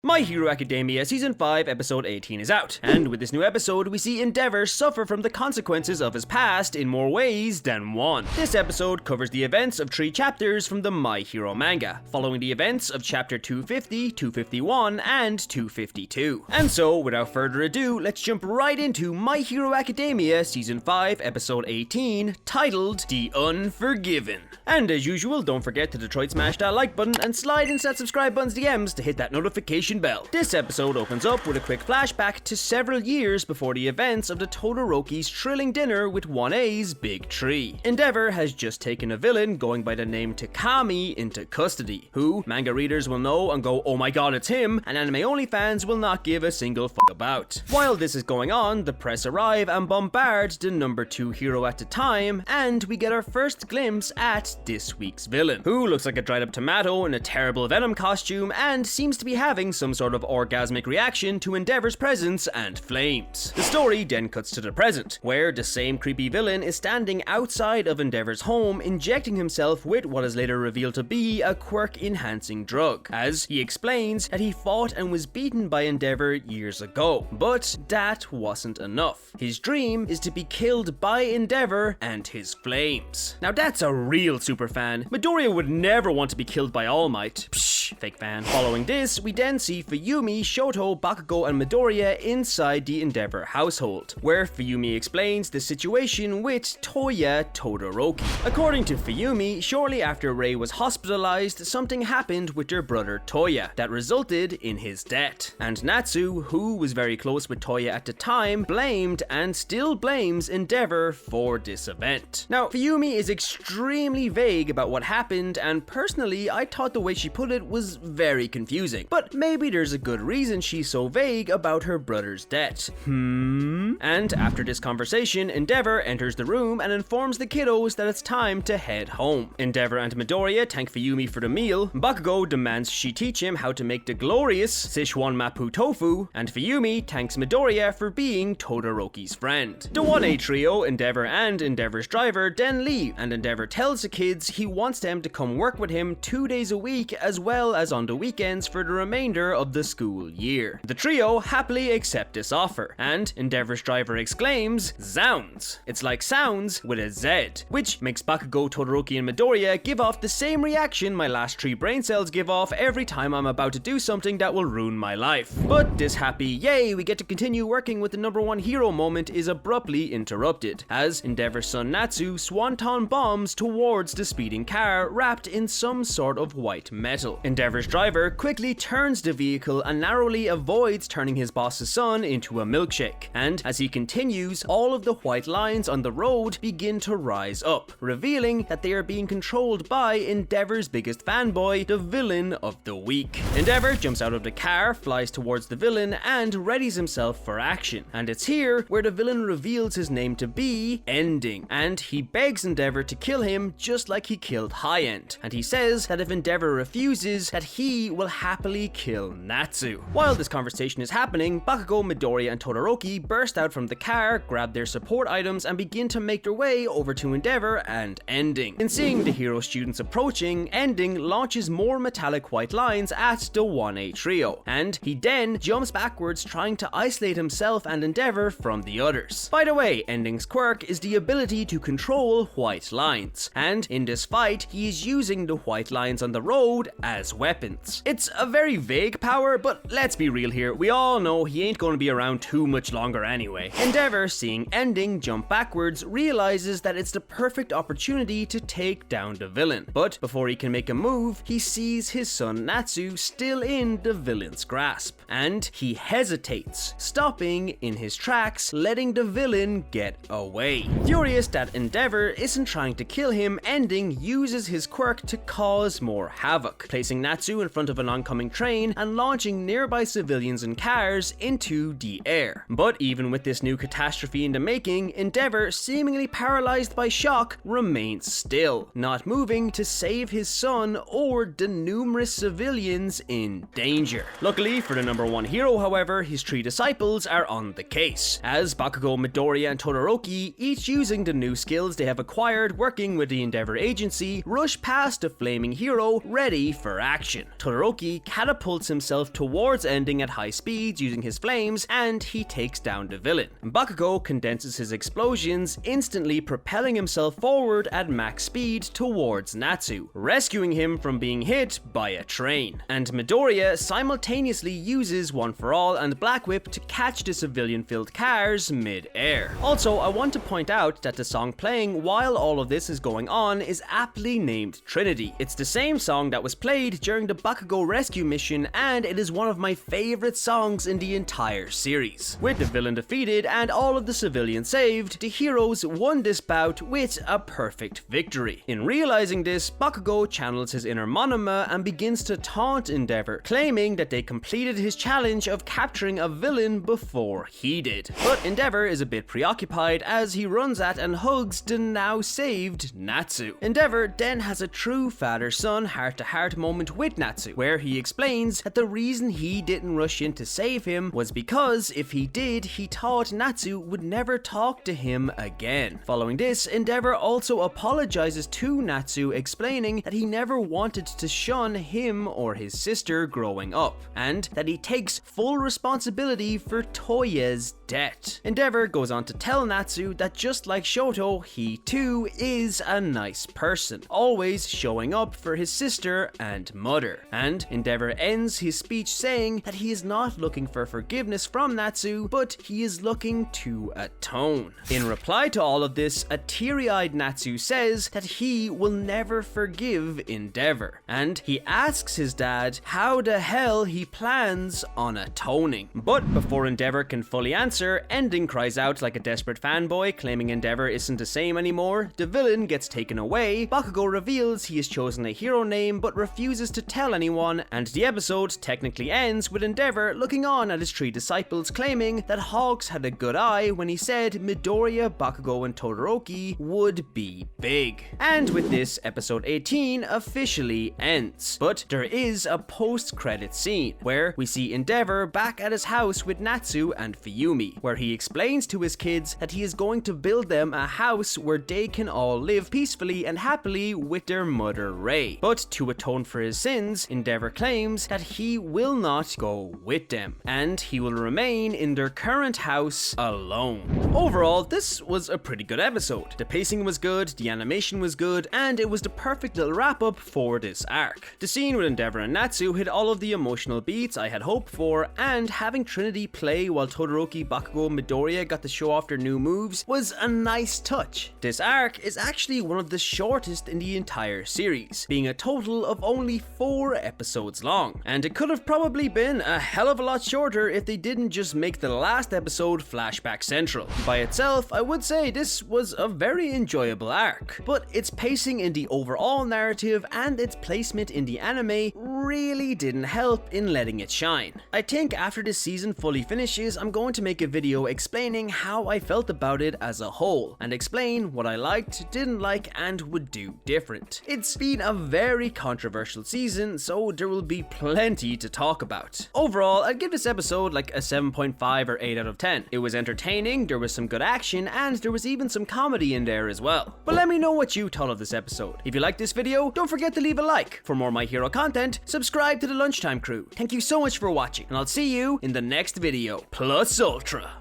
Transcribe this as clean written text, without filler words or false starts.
My Hero Academia Season 5 Episode 18 is out, and with this new episode we see Endeavor suffer from the consequences of his past in more ways than one. This episode covers the events of 3 chapters from the My Hero Manga, following the events of chapter 250, 251, and 252. And so, without further ado, let's jump right into My Hero Academia Season 5 Episode 18, titled The Unforgiven. And as usual, don't forget to Detroit smash that like button and slide into that subscribe button's DMs to hit that notification bell. This episode opens up with a quick flashback to several years before the events of the Todoroki's thrilling dinner with 1A's big tree. Endeavor has just taken a villain going by the name Takami into custody, who manga readers will know and go, oh my god, it's him, and anime only fans will not give a single fuck about. While this is going on, the press arrive and bombard the number 2 hero at the time, and we get our first glimpse at this week's villain, who looks like a dried up tomato in a terrible Venom costume and seems to be having some sort of orgasmic reaction to Endeavor's presence and flames. The story then cuts to the present, where the same creepy villain is standing outside of Endeavor's home injecting himself with what is later revealed to be a quirk-enhancing drug, as he explains that he fought and was beaten by Endeavor years ago. But that wasn't enough. His dream is to be killed by Endeavor and his flames. Now that's a real superfan. Midoriya would never want to be killed by All Might. Psh, fake fan. Following this, we then see Fuyumi, Shoto, Bakugo, and Midoriya inside the Endeavor household, where Fuyumi explains the situation with Toya Todoroki. According to Fuyumi, shortly after Rei was hospitalized, something happened with their brother Toya that resulted in his death. And Natsu, who was very close with Toya at the time, blamed and still blames Endeavor for this event. Now, Fuyumi is extremely vague about what happened, and personally, I thought the way she put it was very confusing. But maybe there's a good reason she's so vague about her brother's death. And after this conversation, Endeavor enters the room and informs the kiddos that it's time to head home. Endeavor and Midoriya thank Fuyumi for the meal, Bakugo demands she teach him how to make the glorious Sichuan Mapu tofu, and Fuyumi thanks Midoriya for being Todoroki's friend. The 1A trio, Endeavor and Endeavor's driver, then leave, and Endeavor tells the kids he wants them to come work with him 2 days a week as well as on the weekends for the remainder of the school year. The trio happily accept this offer, and Endeavor's driver exclaims, "Zounds! It's like sounds with a Z," which makes Bakugo, Todoroki, and Midoriya give off the same reaction my last 3 brain cells give off every time I'm about to do something that will ruin my life. But this happy, yay, we get to continue working with the number 1 hero moment is abruptly interrupted, as Endeavor's son Natsu swanton bombs towards the speeding car wrapped in some sort of white metal. Endeavor's driver quickly turns the vehicle and narrowly avoids turning his boss's son into a milkshake, and as he continues, all of the white lines on the road begin to rise up, revealing that they are being controlled by Endeavor's biggest fanboy, the villain of the week. Endeavor jumps out of the car, flies towards the villain, and readies himself for action, and it's here where the villain reveals his name to be Ending, and he begs Endeavor to kill him just like he killed High End, and he says that if Endeavor refuses, that he will happily kill Natsu. While this conversation is happening, Bakugo, Midoriya, and Todoroki burst out from the car, grab their support items, and begin to make their way over to Endeavor and Ending. In seeing the hero students approaching, Ending launches more metallic white lines at the 1A trio, and he then jumps backwards trying to isolate himself and Endeavor from the others. By the way, Ending's quirk is the ability to control white lines, and in this fight, he is using the white lines on the road as weapons. It's a very vague power, but let's be real here, we all know he ain't going to be around too much longer anyway. Endeavor, seeing Ending jump backwards, realizes that it's the perfect opportunity to take down the villain. But before he can make a move, he sees his son Natsu still in the villain's grasp, and he hesitates, stopping in his tracks, letting the villain get away. Furious that Endeavor isn't trying to kill him, Ending uses his quirk to cause more havoc, placing Natsu in front of an oncoming train and launching nearby civilians and cars into the air. But even with this new catastrophe in the making, Endeavor, seemingly paralyzed by shock, remains still, not moving to save his son or the numerous civilians in danger. Luckily for the number 1 hero, however, his 3 disciples are on the case, as Bakugo, Midoriya, and Todoroki, each using the new skills they have acquired working with the Endeavor agency, rush past the flaming hero ready for action. Todoroki catapults himself towards ending at high speeds using his flames, and he takes down the villain. Bakugo condenses his explosions, instantly propelling himself forward at max speed towards Natsu, rescuing him from being hit by a train. And Midoriya simultaneously uses One for All and Black Whip to catch the civilian-filled cars mid-air. Also, I want to point out that the song playing while all of this is going on is aptly named Trinity. It's the same song that was played during the Bakugo rescue mission, and it is one of my favorite songs in the entire series. With the villain defeated and all of the civilians saved, the heroes won this bout with a perfect victory. In realizing this, Bakugo channels his inner Monoma and begins to taunt Endeavor, claiming that they completed his challenge of capturing a villain before he did. But Endeavor is a bit preoccupied as he runs at and hugs the now saved Natsu. Endeavor then has a true father-son heart-to-heart moment with Natsu, where he explains that the reason he didn't rush in to save him was because if he did, he thought Natsu would never talk to him again. Following this, Endeavor also apologizes to Natsu, explaining that he never wanted to shun him or his sister growing up, and that he takes full responsibility for Toya's death. Endeavor goes on to tell Natsu that just like Shoto, he too is a nice person, always showing up for his sister and mother. And Endeavor ends his speech saying that he is not looking for forgiveness from Natsu, but he is looking to atone. In reply to all of this, a teary-eyed Natsu says that he will never forgive Endeavor, and he asks his dad how the hell he plans on atoning. But before Endeavor can fully answer, Ending cries out like a desperate fanboy, claiming Endeavor isn't the same anymore. The villain gets taken away, Bakugo reveals he has chosen a hero name but refuses to tell anyone, and the episode technically ends with Endeavor looking on at his three disciples, claiming that Hawks had a good eye when he said Midoriya, Bakugo, and Todoroki would be big. And with this, episode 18 officially ends. But there is a post-credit scene where we see Endeavor back at his house with Natsu and Fuyumi, where he explains to his kids that he is going to build them a house where they can all live peacefully and happily with their mother Rei. But to atone for his sins, Endeavor claims that he will not go with them, and he will remain in their current house alone. Overall, this was a pretty good episode. The pacing was good, the animation was good, and it was the perfect little wrap up for this arc. The scene with Endeavor and Natsu hit all of the emotional beats I had hoped for, and having Trinity play while Todoroki, Bakugo, Midoriya got to show off their new moves was a nice touch. This arc is actually one of the shortest in the entire series, being a total of only 4 episodes long, and it could have probably been a hell of a lot shorter if they didn't just make the last episode flashback central. By itself, I would say this was a very enjoyable arc, but its pacing in the overall narrative and its placement in the anime really didn't help in letting it shine. I think after this season fully finishes, I'm going to make a video explaining how I felt about it as a whole, and explain what I liked, didn't like, and would do different. It's been a very controversial season, so there will be plenty to talk about. Overall, I'd give this episode like a 7.5 or 8 out of 10. It was entertaining, there was some good action, and there was even some comedy in there as well. But let me know what you thought of this episode. If you liked this video, don't forget to leave a like. For more My Hero content, subscribe to the Lunchtime crew. Thank you so much for watching, and I'll see you in the next video. Plus Ultra.